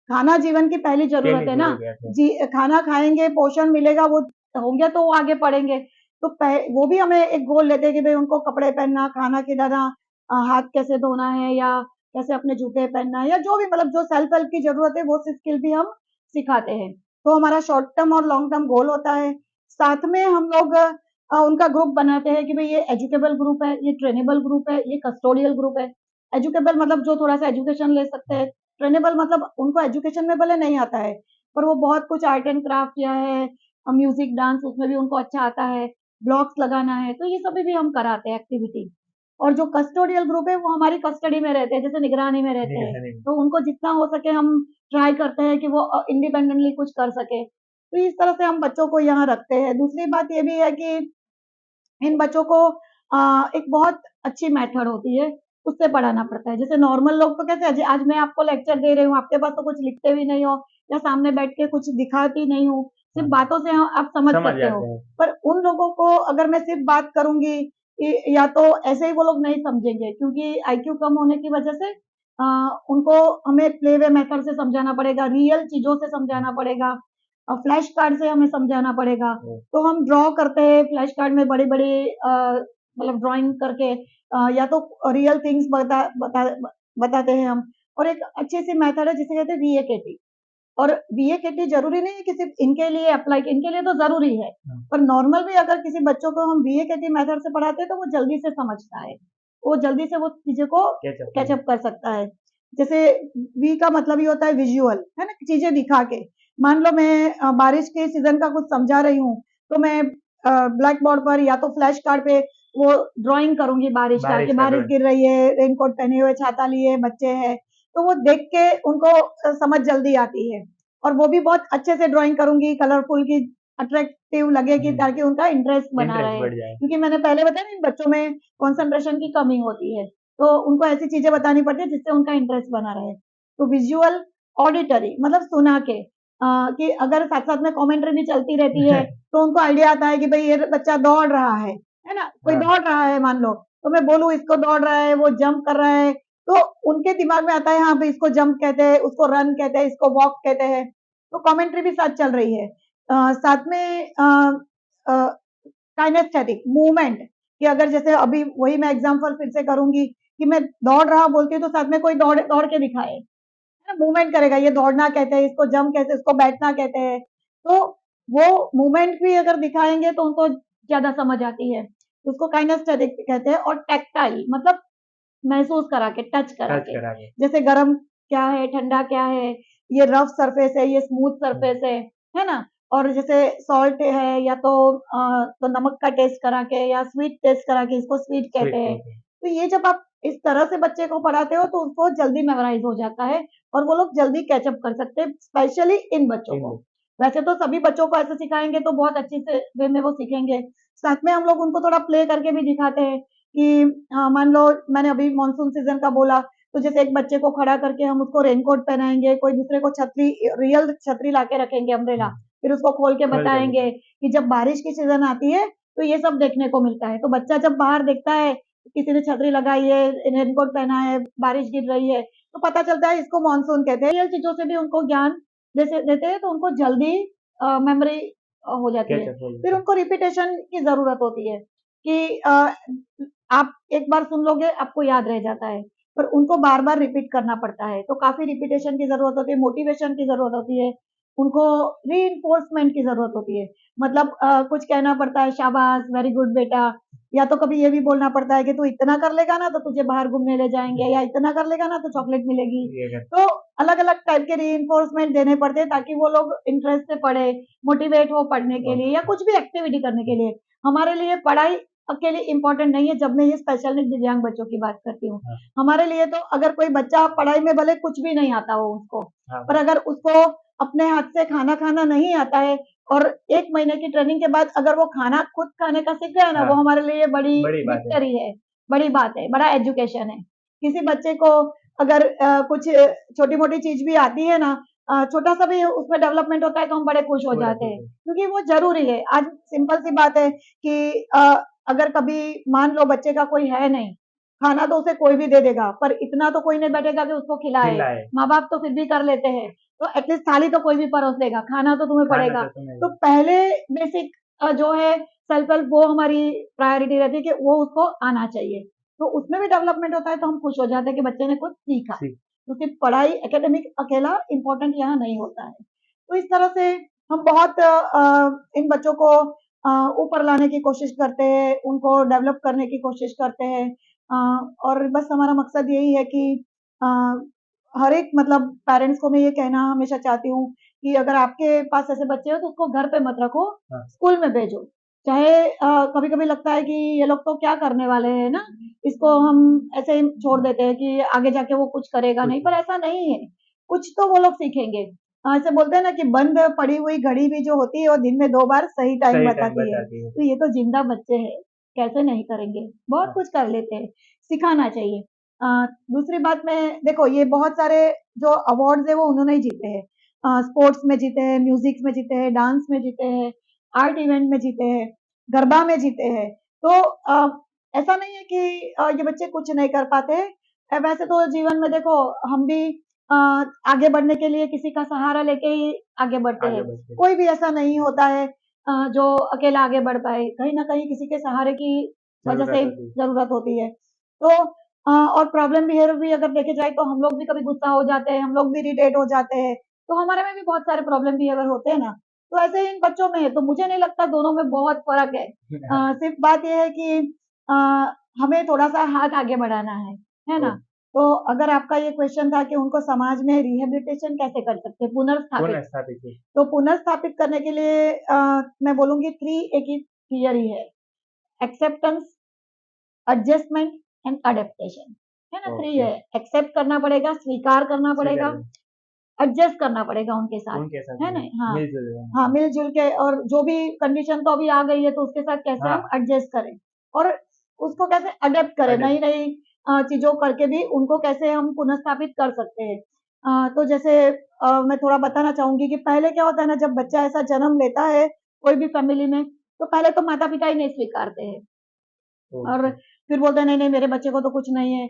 खाना जीवन की पहली जरूरत है ना, जी खाना खाएंगे पोषण मिलेगा, वो होंगे तो वो आगे पढ़ेंगे। तो वो भी हमें एक गोल लेते हैं कि भाई उनको कपड़े पहनना, खाना खिलाना, हाथ कैसे धोना है या कैसे अपने जूते पहनना है, या जो भी मतलब जो सेल्फ हेल्प की जरूरत है वो स्किल भी हम सिखाते हैं। तो हमारा शॉर्ट टर्म और लॉन्ग टर्म गोल होता है। साथ में हम लोग उनका ग्रुप बनाते हैं कि भाई ये एजुकेबल ग्रुप है, ये ट्रेनेबल ग्रुप है, ये कस्टोडियल ग्रुप है। एजुकेबल मतलब जो थोड़ा सा एजुकेशन ले सकते हैं, ट्रेनेबल मतलब उनको एजुकेशन में भले नहीं आता है पर वो बहुत कुछ आर्ट एंड क्राफ्ट किया है, म्यूजिक डांस उसमें भी उनको अच्छा आता है, ब्लॉग्स लगाना है, तो ये सभी भी हम कराते हैं एक्टिविटी। और जो कस्टोडियल ग्रुप है वो हमारी कस्टडी में रहते हैं, जैसे निगरानी में रहते हैं, तो उनको जितना हो सके हम ट्राई करते हैं कि वो इंडिपेंडेंटली कुछ कर सके। तो इस तरह से हम बच्चों को यहाँ रखते हैं। दूसरी बात ये भी है कि इन बच्चों को एक बहुत अच्छी मेथड होती है, उससे पढ़ाना पड़ता है। जैसे नॉर्मल लोग तो कैसे, आज मैं आपको लेक्चर दे रही हूँ, आपके पास तो कुछ लिखते भी नहीं हो या सामने बैठ के कुछ दिखाती नहीं हूँ, सिर्फ बातों से आप समझ सकते हो। पर उन लोगों को अगर मैं सिर्फ बात करूंगी, या तो ऐसे ही वो लोग नहीं समझेंगे, क्योंकि आईक्यू कम होने की वजह से उनको हमें प्ले वे मेथड से समझाना पड़ेगा, रियल चीजों से समझाना पड़ेगा, फ्लैश कार्ड से हमें समझाना पड़ेगा। तो हम ड्रॉ करते हैं फ्लैश कार्ड में बड़ी बड़ी मतलब ड्राइंग करके, या तो रियल थिंग्स बताते हैं हम। और एक अच्छी सी मेथड है जिसे कहते हैं VAKT। और VAKT जरूरी नहीं है कि सिर्फ इनके लिए अप्लाई, इनके लिए तो जरूरी है, पर नॉर्मल भी अगर किसी बच्चों को हम VAKT मेथड से पढ़ाते हैं तो वो जल्दी से समझता है, वो जल्दी से वो चीजें को कैचअप कर सकता है। जैसे वी का मतलब ही होता है विजुअल, है ना, चीजें दिखा के। मान लो मैं बारिश के सीजन का कुछ समझा रही हूँ, तो मैं ब्लैक बोर्ड पर या तो फ्लैश कार्ड पे वो ड्राइंग करूंगी बारिश का, कि बारिश गिर रही है, रेनकोट पहने हुए, छाता लिए बच्चे हैं, तो वो देख के उनको समझ जल्दी आती है। और वो भी बहुत अच्छे से ड्राइंग करूंगी, कलरफुल की, अट्रैक्टिव लगेगी, ताकि उनका इंटरेस्ट बना रहे। क्योंकि मैंने पहले बताया ना, इन बच्चों में कंसंट्रेशन की कमी होती है, तो उनको ऐसी चीजें बतानी पड़ती है जिससे उनका इंटरेस्ट बना रहे। तो विजुअल, ऑडिटरी मतलब सुना के, कि अगर साथ साथ में कमेंट्री भी चलती रहती है तो उनको आइडिया आता है कि भाई ये बच्चा दौड़ रहा है ना, कोई दौड़ रहा है मान लो, तो मैं बोलूँ इसको दौड़ रहा है, वो जंप कर रहा है, तो उनके दिमाग में आता है हाँ भाई इसको जंप कहते हैं, उसको रन कहते हैं, इसको वॉक कहते हैं। तो कमेंट्री भी साथ चल रही है। साथ में काइनेस्थेटिक मूवमेंट, कि अगर जैसे अभी वही मैं एग्जांपल फिर से करूंगी कि मैं दौड़ रहा बोलती हूँ तो साथ में कोई दौड़ दौड़ के दिखाए, है ना, मूवमेंट करेगा, ये दौड़ना कहते हैं, इसको जंप कहते हैं, इसको बैठना कहते हैं। तो वो मूवमेंट भी अगर दिखाएंगे तो उनको ज्यादा समझ आती है। उसको काइनेस्थेटिक कहते हैं। और टैक्टाइल मतलब महसूस करा के, टच करा टच के, करा के। जैसे गर्म क्या है, ठंडा क्या है, ये रफ सरफेस है, ये स्मूथ सरफेस है ना। और जैसे सॉल्ट है या तो नमक का टेस्ट करा के या स्वीट टेस्ट करा के, इसको स्वीट कहते स्वीट हैं। कहते हैं। तो ये जब आप इस तरह से बच्चे को पढ़ाते हो तो उसको जल्दी मेमोराइज हो जाता है और वो लोग जल्दी कैचअप कर सकते हैं, स्पेशली इन बच्चों को। वैसे तो सभी बच्चों को ऐसे सिखाएंगे तो बहुत अच्छी से वे में वो सीखेंगे। साथ में हम लोग उनको थोड़ा प्ले करके भी दिखाते हैं कि मान लो मैंने अभी मानसून सीजन का बोला, तो जैसे एक बच्चे को खड़ा करके हम उसको रेनकोट पहनाएंगे, कोई दूसरे को छतरी, रियल छतरी लाके रखेंगे, अम्ब्रेला, फिर उसको खोल के बताएंगे कि जब बारिश की सीजन आती है तो ये सब देखने को मिलता है। तो बच्चा जब बाहर देखता है किसी ने छतरी लगाई है, रेनकोट पहना है, बारिश गिर रही है, तो पता चलता है इसको मानसून कहते हैं। रियल चीजों से भी उनको ज्ञान जैसे देते हैं तो उनको जल्दी मेमोरी हो जाती है। फिर उनको रिपीटेशन की जरूरत होती है कि आप एक बार सुन लोगे आपको याद रह जाता है, पर उनको बार बार रिपीट करना पड़ता है। तो काफी रिपीटेशन की जरूरत होती है, मोटिवेशन की जरूरत होती है, उनको री की जरूरत होती है। मतलब कुछ कहना पड़ता है, शाबाश, वेरी गुड बेटा, या तो कभी ये भी बोलना पड़ता है कि तू इतना कर लेगा ना तो तुझे बाहर घूमने ले जाएंगे, या इतना कर लेगा ना तो चॉकलेट मिलेगी। तो अलग अलग टाइप के री देने पड़ते हैं ताकि वो लोग इंटरेस्ट से पढ़े, मोटिवेट हो पढ़ने के लिए या कुछ भी एक्टिविटी करने के लिए। हमारे लिए पढ़ाई अकेले इम्पोर्टेंट नहीं है। जब मैं ये स्पेशल नीड दिव्यांग बच्चों की बात करती हूँ, हमारे लिए तो अगर कोई बच्चा पढ़ाई में भले कुछ भी नहीं आता हो उसको, पर अगर उसको अपने हाथ से खाना खाना नहीं आता है और 1 महीने की ट्रेनिंग के बाद अगर वो खाना खुद खाने का सीख गया ना, वो हमारे लिए बड़ी विक्टरी है, बड़ी बात है, बड़ा एजुकेशन है। किसी बच्चे को अगर कुछ छोटी मोटी चीज भी आती है ना, छोटा सा भी उसमें डेवलपमेंट होता है तो हम बड़े खुश हो जाते हैं, क्योंकि वो जरूरी है। आज सिंपल सी बात है कि अगर कभी मान लो बच्चे का कोई है नहीं, खाना तो उसे कोई भी दे देगा, पर इतना तो कोई नहीं बैठेगा कि उसको खिलाए। माँ बाप तो फिर भी कर लेते हैं, तो एटलीस्ट थाली तो कोई भी परोस देगा, खाना तो तुम्हें पड़ेगा। तो पहले बेसिक जो है सेल्फ हेल्प, वो हमारी प्रायोरिटी रहती है कि वो उसको आना चाहिए। तो उसमें भी डेवलपमेंट होता है तो हम खुश हो जाते हैं कि बच्चे ने कुछ सीखा। तो सिर्फ पढ़ाई एकेडमिक अकेला इम्पोर्टेंट यहाँ नहीं होता है। तो इस तरह से हम बहुत इन बच्चों को ऊपर लाने की कोशिश करते हैं, उनको डेवलप करने की कोशिश करते हैं। और बस हमारा मकसद यही है कि अ, हर एक मतलब पेरेंट्स को मैं ये कहना हमेशा चाहती हूँ कि अगर आपके पास ऐसे बच्चे हो तो उसको घर पे मत रखो, स्कूल में भेजो। चाहे कभी कभी लगता है कि ये लोग तो क्या करने वाले हैं ना, इसको हम ऐसे ही छोड़ देते हैं कि आगे जाके वो कुछ करेगा नहीं, पर ऐसा नहीं है, कुछ तो वो लोग सीखेंगे। ऐसे बोलते हैं ना कि बंद पड़ी हुई घड़ी भी जो होती है वो दिन में 2 बार सही टाइम बताती है। तो ये तो जिंदा बच्चे हैं, कैसे नहीं करेंगे, बहुत कुछ कर लेते हैं, सिखाना चाहिए। दूसरी बात में देखो, ये बहुत सारे जो अवार्ड्स है वो उन्होंने ही जीते हैं, स्पोर्ट्स में जीते हैं, म्यूजिक में जीते हैं, डांस में जीते हैं, आर्ट इवेंट में जीते हैं, गरबा में जीते हैं। तो ऐसा नहीं है कि ये बच्चे कुछ नहीं कर पाते हैं। वैसे तो जीवन में देखो, हम भी अ, आगे बढ़ने के लिए किसी का सहारा लेके ही आगे बढ़ते हैं। कोई भी ऐसा नहीं होता है जो अकेला आगे बढ़ पाए, कहीं ना कहीं किसी के सहारे की वजह से जरूरत होती है। तो और प्रॉब्लम बिहेवियर भी अगर देखे जाए तो हम लोग भी कभी गुस्सा हो जाते हैं, हम लोग भी इरिटेट हो जाते हैं, तो हमारे में भी बहुत सारे प्रॉब्लम बिहेवियर होते हैं ना। तो ऐसे ही इन बच्चों में है, तो मुझे नहीं लगता दोनों में बहुत फर्क है। सिर्फ बात यह है कि अ, हमें थोड़ा सा हाथ आगे बढ़ाना है ना। तो अगर आपका ये क्वेश्चन था कि उनको समाज में रिहेबिलिटेशन कैसे कर सकते हैं, पुनर्स्थापित, तो पुनर्स्थापित करने के लिए मैं बोलूंगी 3 एक ही थियरी है, एक्सेप्टेंस, एडजस्टमेंट एंड अडेप्टेशन, है ना। 3 है, एक्सेप्ट करना पड़ेगा, स्वीकार करना पड़ेगा, एडजस्ट करना पड़ेगा उनके साथ, है ना। हाँ हाँ, मिलजुल के, और जो भी कंडीशन तो अभी आ गई है तो उसके साथ कैसे हम एडजस्ट करें और उसको कैसे अडेप्ट करें, नई नई चीजों करके भी उनको कैसे हम पुनर्स्थापित कर सकते हैं। तो जैसे मैं थोड़ा बताना चाहूंगी कि पहले क्या होता है ना, जब बच्चा ऐसा जन्म लेता है कोई भी फैमिली में, तो पहले तो माता पिता ही नहीं स्वीकारते हैं और फिर बोलते हैं नहीं नहीं मेरे बच्चे को तो कुछ नहीं है।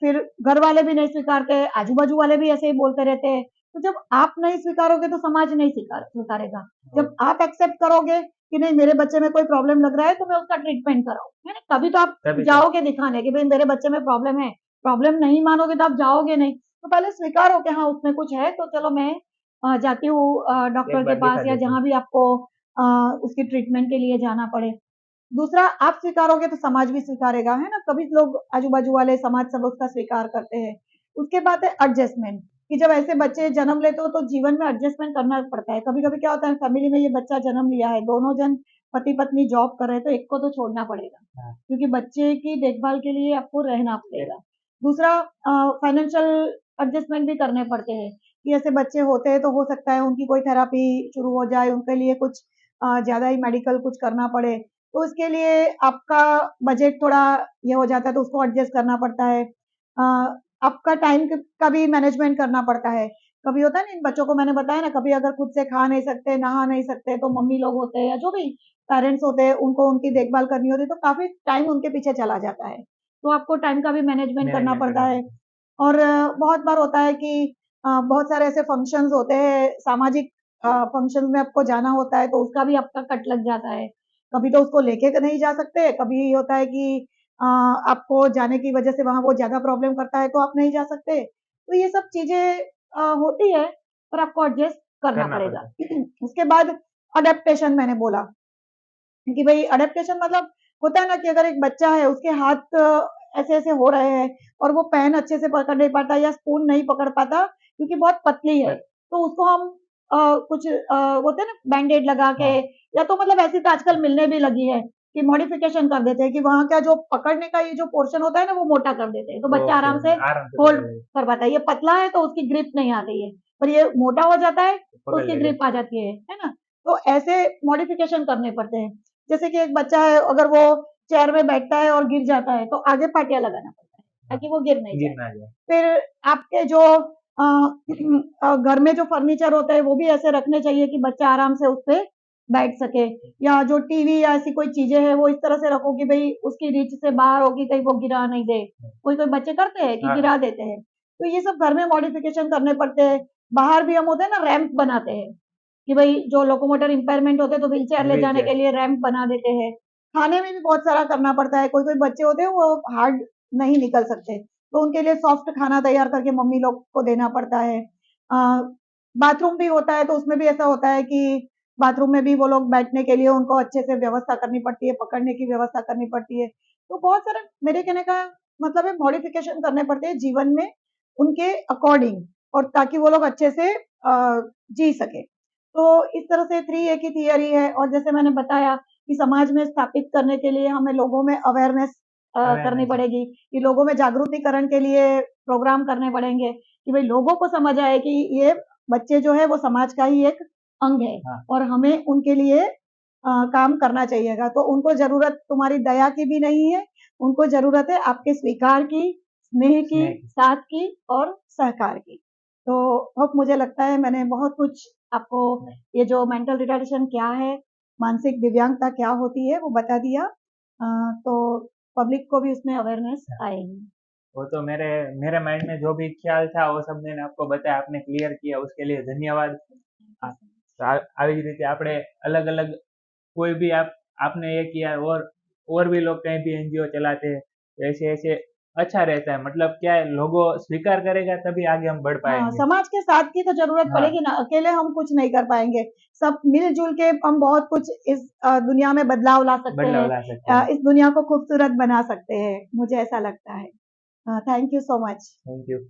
फिर घर वाले भी नहीं स्वीकारते, आजू बाजू वाले भी ऐसे ही बोलते रहते हैं, तो जब आप नहीं स्वीकारोगे तो समाज नहीं स्वीकारेगा। जब आप एक्सेप्ट करोगे कि नहीं मेरे बच्चे में कोई प्रॉब्लम लग रहा है तो मैं उसका ट्रीटमेंट कराऊं, है ना, तभी तो आप जाओगे दिखाने कि भाई मेरे बच्चे में प्रॉब्लम है। प्रॉब्लम नहीं मानोगे तो आप जाओगे नहीं। तो पहले स्वीकारो कि हाँ उसमें कुछ है, तो चलो मैं जाती हूँ डॉक्टर के पास या जहां भी आपको उसकी ट्रीटमेंट के लिए जाना पड़े। दूसरा, आप स्वीकारोगे तो समाज भी स्वीकारेगा, है ना। कभी लोग आजू बाजू वाले समाज सब उसका स्वीकार करते हैं। उसके बाद है एडजस्टमेंट, कि जब ऐसे बच्चे जन्म लेते हो तो जीवन में एडजस्टमेंट करना पड़ता है। कभी कभी क्या होता है, फैमिली में ये बच्चा जन्म लिया है, दोनों जन पति पत्नी जॉब कर रहे हैं, तो एक को तो छोड़ना पड़ेगा, क्योंकि बच्चे की देखभाल के लिए आपको रहना पड़ेगा। दूसरा, फाइनेंशियल एडजस्टमेंट भी करने पड़ते हैं, कि ऐसे बच्चे होते हैं तो हो सकता है उनकी कोई थेरापी शुरू हो जाए, उनके लिए कुछ ज्यादा ही मेडिकल कुछ करना पड़े, तो उसके लिए आपका बजट थोड़ा ये हो जाता है, तो उसको एडजस्ट करना पड़ता है। आपका टाइम का भी मैनेजमेंट करना पड़ता है। कभी होता है ना, इन बच्चों को मैंने बताया ना, कभी अगर खुद से खा नहीं सकते, नहा नहीं सकते, तो मम्मी लोग होते हैं या जो भी पेरेंट्स होते हैं, उनको उनकी देखभाल करनी होती है, तो काफी टाइम उनके पीछे चला जाता है। तो आपको टाइम का भी मैनेजमेंट करना पड़ता है। और बहुत बार होता है कि बहुत सारे ऐसे फंक्शंस होते हैं, सामाजिक फंक्शंस में आपको जाना होता है, तो उसका भी आपका कट लग जाता है। कभी तो उसको लेके नहीं जा सकते, कभी होता है कि आपको जाने की वजह से वहां वो ज्यादा प्रॉब्लम करता है तो आप नहीं जा सकते। तो ये सब चीजें होती है, पर आपको एडजस्ट करना पड़ेगा। उसके बाद अडेप्टेशन मैंने बोला कि भाई अडेप्टेशन मतलब होता है ना कि अगर एक बच्चा है, उसके हाथ ऐसे ऐसे हो रहे हैं और वो पेन अच्छे से पकड़ नहीं पाता या स्पून नहीं पकड़ पाता क्योंकि बहुत पतली है, तो उसको हम कुछ होते हैं ना बैंडेड लगा के, या तो मतलब ऐसी तो आजकल मिलने भी लगी है कि मॉडिफिकेशन कर देते हैं कि वहां का जो पकड़ने का ये जो पोर्शन होता है ना वो मोटा कर देते हैं, तो बच्चा आराम से होल्ड कर पाता है। ये पतला है तो उसकी ग्रिप नहीं आ रही है, पर ये मोटा हो जाता है तो उसकी ग्रिप आ जाती है ना। तो ऐसे मॉडिफिकेशन करने पड़ते हैं। जैसे कि एक बच्चा है, अगर वो चेयर में बैठता है और गिर जाता है तो आगे पाटिया लगाना पड़ता है ताकि वो गिर नहीं जाए। फिर आपके जो घर में जो फर्नीचर होते हैं वो भी ऐसे रखने चाहिए कि बच्चा आराम से उस पर बैठ सके, या जो टीवी या ऐसी कोई चीजें हैं वो इस तरह से रखो कि भाई उसकी रीच से बाहर होगी, कहीं वो गिरा नहीं दे। कोई कोई बच्चे करते हैं कि गिरा देते हैं, तो ये सब घर में मॉडिफिकेशन करने पड़ते हैं। बाहर भी हम होते हैं ना रैंप बनाते हैं कि भाई जो लोकोमोटर इंपेयरमेंट होते हैं तो व्हील चेयर ले जाने के लिए रैंप बना देते हैं। खाने में भी बहुत सारा करना पड़ता है। कोई कोई बच्चे होते हैं वो हार्ड नहीं निकल सकते, तो उनके लिए सॉफ्ट खाना तैयार करके मम्मी लोग को देना पड़ता है। बाथरूम भी होता है तो उसमें भी ऐसा होता है कि बाथरूम में भी वो लोग बैठने के लिए उनको अच्छे से व्यवस्था करनी पड़ती है, पकड़ने की व्यवस्था करनी पड़ती है। तो बहुत सारे मेरे कहने का मतलब है मॉडिफिकेशन करने पड़ते हैं जीवन में उनके अकॉर्डिंग, और ताकि वो लोग अच्छे से जी सके। तो इस तरह से 3A की थियरी है। और जैसे मैंने बताया कि समाज में स्थापित करने के लिए हमें लोगों में अवेयरनेस करनी पड़ेगी, कि लोगों में जागरूतिकरण के लिए प्रोग्राम करने पड़ेंगे कि भाई लोगों को समझ आए कि ये बच्चे जो है वो समाज का ही एक अंग है और हमें उनके लिए काम करना चाहिएगा। तो उनको जरूरत तुम्हारी दया की भी नहीं है, उनको जरूरत है आपके स्वीकार की, स्नेह की, साथ की और सहकार की। तो होप मुझे लगता है मैंने बहुत कुछ आपको ये जो मेंटल रिटार्डेशन क्या है, मानसिक दिव्यांगता क्या होती है वो बता दिया। तो पब्लिक को भी उसमें अवेयरनेस आएगी। वो तो मेरे मेरे माइंड में जो भी ख्याल था वो सब मैंने आपको बताया, आपने क्लियर किया, उसके लिए धन्यवाद। આવી જ રીતે આપણે अलग अलग कोई भी आपने ये किया, और भी लोग कहीं भी एनजीओ चलाते हैं, ऐसे ऐसे अच्छा रहता है। मतलब क्या है, लोगों स्वीकार करेगा तभी आगे हम बढ़ पाएंगे। समाज के साथ की तो जरूरत पड़ेगी ना, अकेले हम कुछ नहीं कर पाएंगे। सब मिलजुल के हम बहुत कुछ इस दुनिया में बदलाव ला सकते हैं, इस दुनिया को खूबसूरत बना सकते हैं, मुझे ऐसा लगता है। Thank you so much. Thank you.